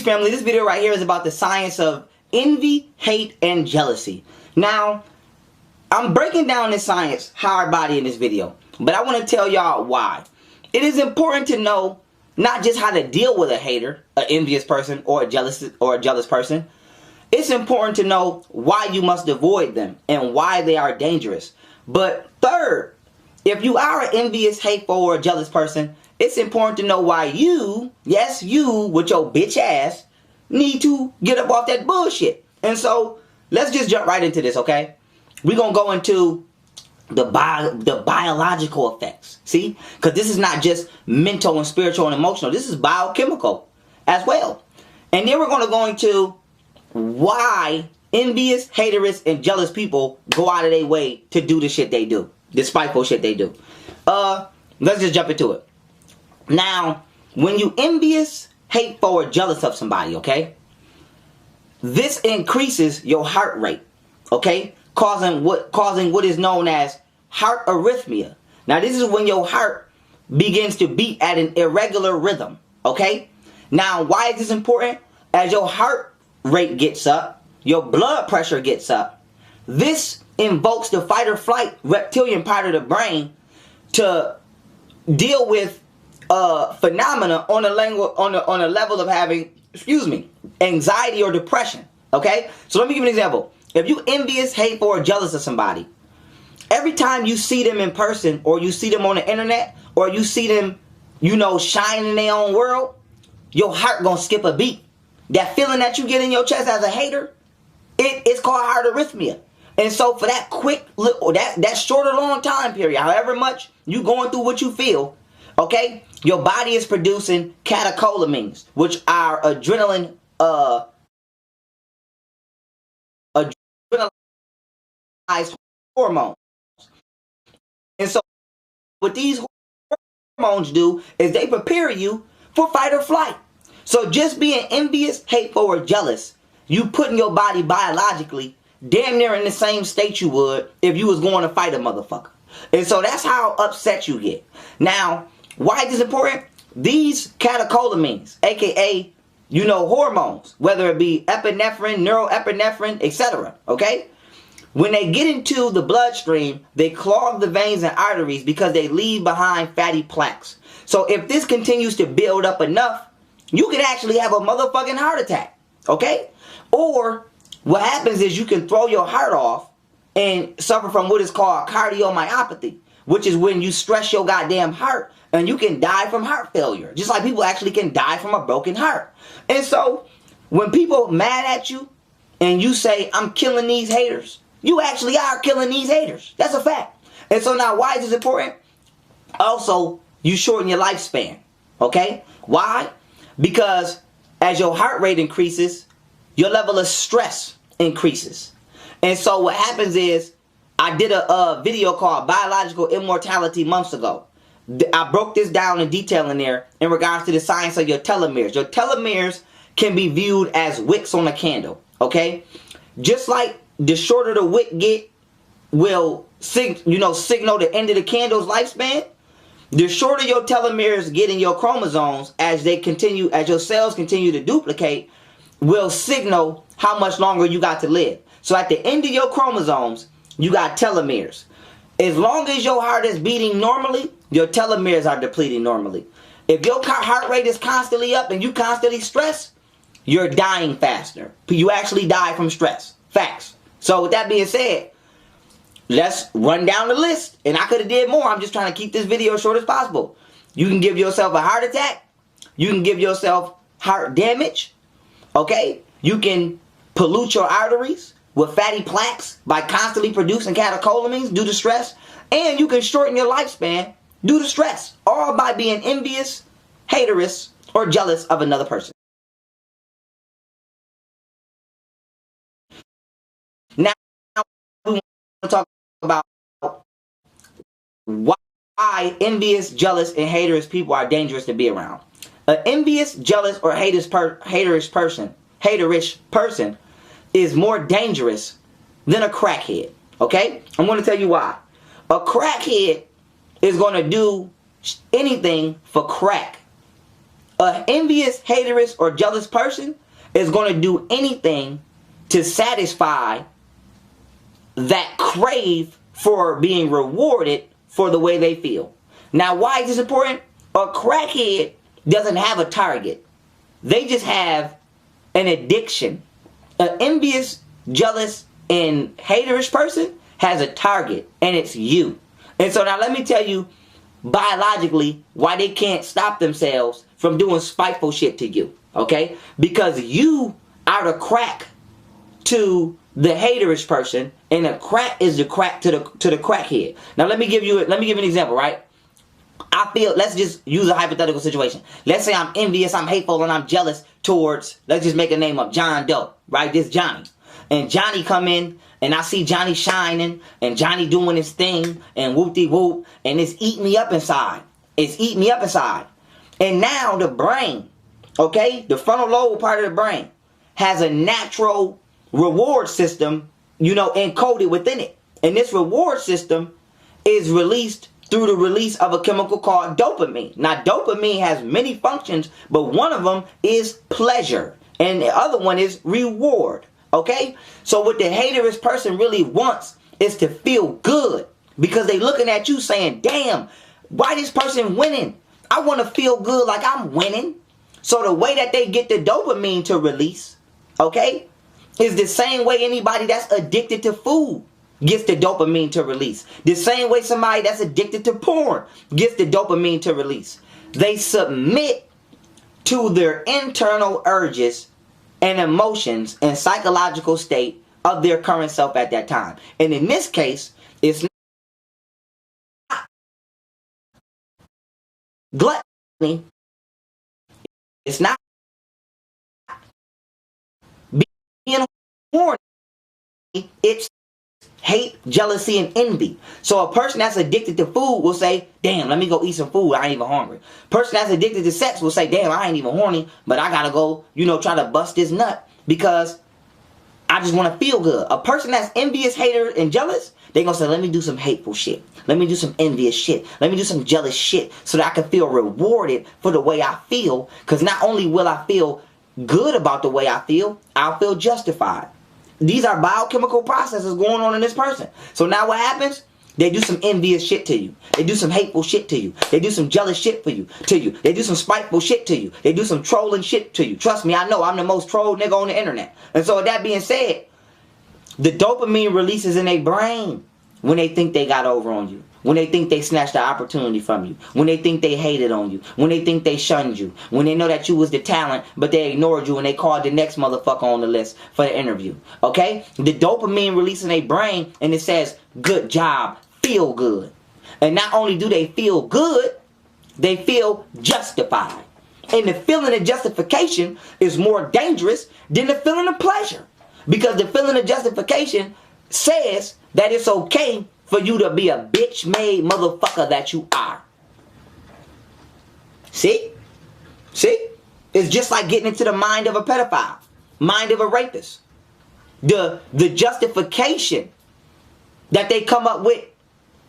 Family, this video right here is about the science of envy, hate, and jealousy. Now, I'm breaking down this science hard body in this video, but I want to tell y'all why. It is important to know not just how to deal with a hater, an envious person, or a jealous person. It's important to know why you must avoid them and why they are dangerous. But third, if you are an envious, hateful, or jealous person, it's important to know why you, yes you, with your bitch ass, need to get up off that bullshit. And so, let's just jump right into this, okay? We're going to go into the biological effects, see? Because this is not just mental and spiritual and emotional. This is biochemical as well. And then we're going to go into why envious, haterous, and jealous people go out of their way to do the shit they do. The spiteful shit they do. Let's just jump into it. Now, when you envious, hateful, or jealous of somebody, okay, this increases your heart rate, okay, causing what is known as heart arrhythmia. Now, this is when your heart begins to beat at an irregular rhythm, okay? Now, why is this important? As your heart rate gets up, your blood pressure gets up. This invokes the fight or flight reptilian part of the brain to deal with phenomena on a level of having, anxiety or depression. Okay? So let me give you an example. If you envious, hateful, or jealous of somebody, every time you see them in person, or you see them on the internet, or you see them, shining in their own world, your heart gonna skip a beat. That feeling that you get in your chest as a hater, it's called heart arrhythmia. And so for that quick, that short or long time period, however much you going through what you feel, okay, your body is producing catecholamines, which are adrenaline hormones. And so what these hormones do is they prepare you for fight or flight. So just being envious, hateful, or jealous, you putting your body biologically damn near in the same state you would if you was going to fight a motherfucker. And so that's how upset you get. Now, why is this important? These catecholamines, aka, hormones, whether it be epinephrine, neuroepinephrine, etc., okay? When they get into the bloodstream, they clog the veins and arteries because they leave behind fatty plaques. So if this continues to build up enough, you can actually have a motherfucking heart attack, okay? Or what happens is you can throw your heart off and suffer from what is called cardiomyopathy, which is when you stress your goddamn heart and you can die from heart failure. Just like people actually can die from a broken heart. And so when people mad at you and you say, I'm killing these haters, you actually are killing these haters. That's a fact. And so now why is this important? Also, you shorten your lifespan, okay? Why? Because as your heart rate increases, your level of stress increases. And so what happens is, I did a video called Biological Immortality months ago. I broke this down in detail in there in regards to the science of your telomeres. Your telomeres can be viewed as wicks on a candle, okay? Just like the shorter the wick get will signal the end of the candle's lifespan, the shorter your telomeres get in your chromosomes as your cells continue to duplicate, will signal how much longer you got to live. So at the end of your chromosomes, you got telomeres. As long as your heart is beating normally, your telomeres are depleting normally. If your heart rate is constantly up and you constantly stress, you're dying faster. You actually die from stress. Facts. So with that being said, let's run down the list. And I could have did more. I'm just trying to keep this video as short as possible. You can give yourself a heart attack. You can give yourself heart damage. Okay? You can pollute your arteries with fatty plaques by constantly producing catecholamines due to stress. And you can shorten your lifespan due to stress. All by being envious, haterous, or jealous of another person. Now, we want to talk about why envious, jealous, and haterous people are dangerous to be around. An envious, jealous, or haterish person is more dangerous than a crackhead. Okay? I'm going to tell you why. A crackhead is going to do anything for crack. An envious, haterous, or jealous person is going to do anything to satisfy that crave for being rewarded for the way they feel. Now, why is this important? A crackhead doesn't have a target. They just have an addiction. An envious, jealous, and haterish person has a target, and it's you. And so now let me tell you biologically why they can't stop themselves from doing spiteful shit to you. Okay? Because you are the crack to the haterish person, and the crack is the crack to the crackhead. Now let me give you an example, right? I feel, let's just use a hypothetical situation. Let's say I'm envious, I'm hateful, and I'm jealous towards, let's just make a name up, John Doe, right? This Johnny. And Johnny come in, and I see Johnny shining, and Johnny doing his thing, and whoop-de-whoop, and it's eating me up inside. It's eating me up inside. And now the brain, okay, the frontal lobe part of the brain, has a natural reward system, encoded within it. And this reward system is released through the release of a chemical called dopamine. Now, dopamine has many functions, but one of them is pleasure, and the other one is reward. Okay? So what the haterous person really wants is to feel good, because they looking at you saying, damn, why this person winning? I want to feel good like I'm winning. So the way that they get the dopamine to release, okay, is the same way anybody that's addicted to food gets the dopamine to release. The same way somebody that's addicted to porn gets the dopamine to release. They submit to their internal urges and emotions and psychological state of their current self at that time. And in this case, it's not gluttony. It's not being horny. It's hate, jealousy, and envy. So a person that's addicted to food will say, damn, let me go eat some food. I ain't even hungry. Person that's addicted to sex will say, damn, I ain't even horny, but I gotta go, try to bust this nut because I just want to feel good. A person that's envious, hater, and jealous, they gonna say, let me do some hateful shit. Let me do some envious shit. Let me do some jealous shit so that I can feel rewarded for the way I feel. Because not only will I feel good about the way I feel, I'll feel justified. These are biochemical processes going on in this person. So now what happens? They do some envious shit to you. They do some hateful shit to you. They do some jealous shit to you. They do some spiteful shit to you. They do some trolling shit to you. Trust me, I know I'm the most trolled nigga on the internet. And so with that being said, the dopamine releases in their brain when they think they got over on you. When they think they snatched the opportunity from you. When they think they hated on you. When they think they shunned you. When they know that you was the talent, but they ignored you and they called the next motherfucker on the list for the interview. Okay? The dopamine releases in their brain and it says, good job, feel good. And not only do they feel good, they feel justified. And the feeling of justification is more dangerous than the feeling of pleasure. Because the feeling of justification says that it's okay for you to be a bitch-made motherfucker that you are. See? See? It's just like getting into the mind of a pedophile, mind of a rapist. The justification that they come up with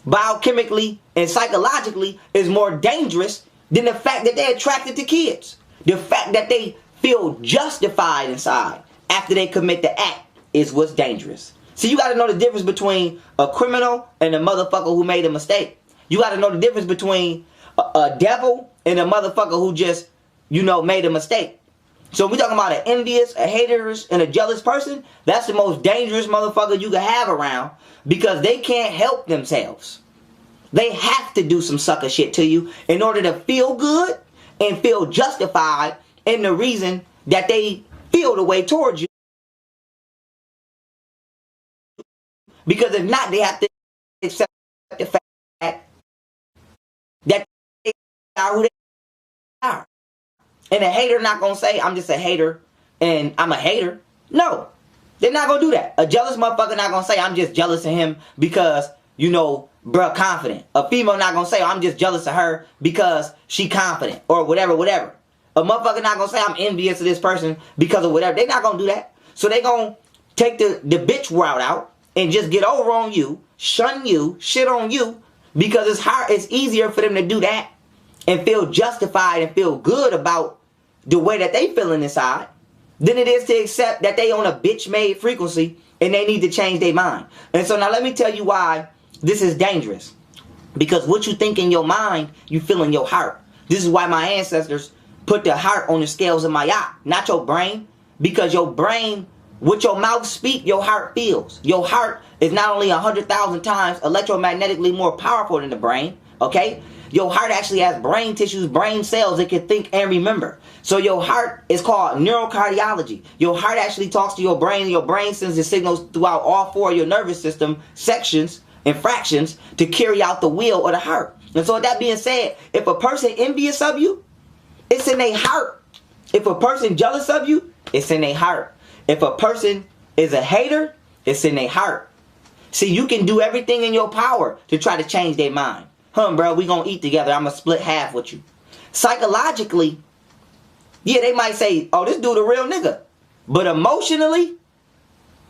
biochemically and psychologically is more dangerous than the fact that they're attracted to kids. The fact that they feel justified inside after they commit the act is what's dangerous. See, you got to know the difference between a criminal and a motherfucker who made a mistake. You got to know the difference between a devil and a motherfucker who just, made a mistake. So if we're talking about an envious, a hater, and a jealous person, that's the most dangerous motherfucker you can have around because they can't help themselves. They have to do some sucker shit to you in order to feel good and feel justified in the reason that they feel the way towards you. Because if not, they have to accept the fact that they are who they are. And a hater not going to say, I'm just a hater and I'm a hater. No, they're not going to do that. A jealous motherfucker not going to say, I'm just jealous of him because, bruh, confident. A female not going to say, I'm just jealous of her because she confident or whatever. A motherfucker not going to say, I'm envious of this person because of whatever. They're not going to do that. So they going to take the bitch route out and just get over on you, shun you, shit on you, because it's easier for them to do that and feel justified and feel good about the way that they feeling inside than it is to accept that they on a bitch-made frequency and they need to change their mind. And so now let me tell you why this is dangerous. Because what you think in your mind, you feel in your heart. This is why my ancestors put the heart on the scales of Ma'at, not your brain. Because your brain, what your mouth speak, your heart feels. Your heart is not only 100,000 times electromagnetically more powerful than the brain, okay? Your heart actually has brain tissues, brain cells that can think and remember. So your heart is called neurocardiology. Your heart actually talks to your brain, and your brain sends the signals throughout all four of your nervous system sections and fractions to carry out the will of the heart. And so with that being said, if a person envious of you, it's in their heart. If a person jealous of you, it's in their heart. If a person is a hater, it's in their heart. See, you can do everything in your power to try to change their mind. Bro, we gonna eat together. I'm gonna split half with you. Psychologically, yeah, they might say, oh, this dude a real nigga. But emotionally,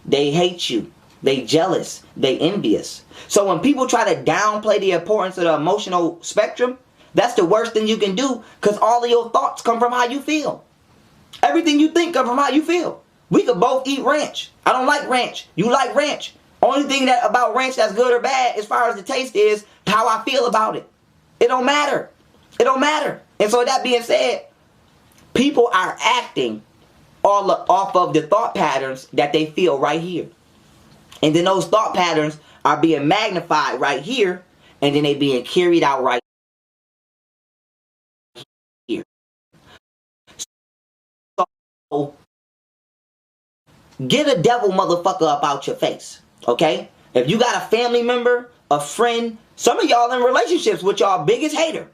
they hate you. They jealous. They envious. So when people try to downplay the importance of the emotional spectrum, that's the worst thing you can do, because all of your thoughts come from how you feel. Everything you think comes from how you feel. We could both eat ranch. I don't like ranch. You like ranch. Only thing that about ranch that's good or bad as far as the taste is how I feel about it. It don't matter. It don't matter. And so that being said, people are acting off of the thought patterns that they feel right here. And then those thought patterns are being magnified right here, and then they being carried out right here. So get a devil motherfucker up out your face. Okay? If you got a family member, a friend, some of y'all in relationships with y'all biggest hater.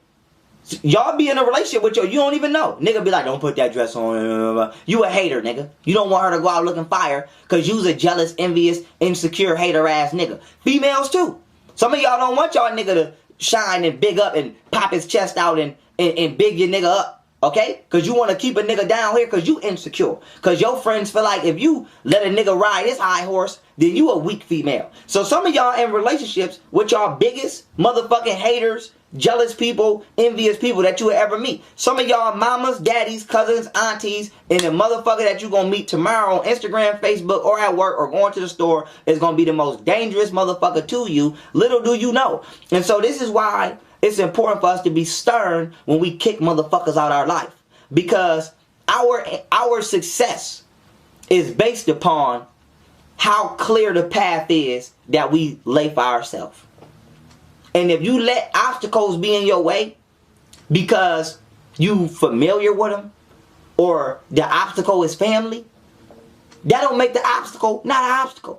Y'all be in a relationship with you don't even know. Nigga be like, don't put that dress on. You a hater, nigga. You don't want her to go out looking fire because you's a jealous, envious, insecure, hater ass nigga. Females too. Some of y'all don't want y'all nigga to shine and big up and pop his chest out and big your nigga up. Okay? Because you want to keep a nigga down here because you insecure. Because your friends feel like if you let a nigga ride his high horse, then you a weak female. So some of y'all in relationships with y'all biggest motherfucking haters, jealous people, envious people that you would ever meet. Some of y'all mamas, daddies, cousins, aunties, and the motherfucker that you gonna meet tomorrow on Instagram, Facebook, or at work, or going to the store is gonna be the most dangerous motherfucker to you. Little do you know. And so this is why it's important for us to be stern when we kick motherfuckers out our life. Because our success is based upon how clear the path is that we lay for ourselves. And if you let obstacles be in your way because you familiar with them, or the obstacle is family, that don't make the obstacle not an obstacle.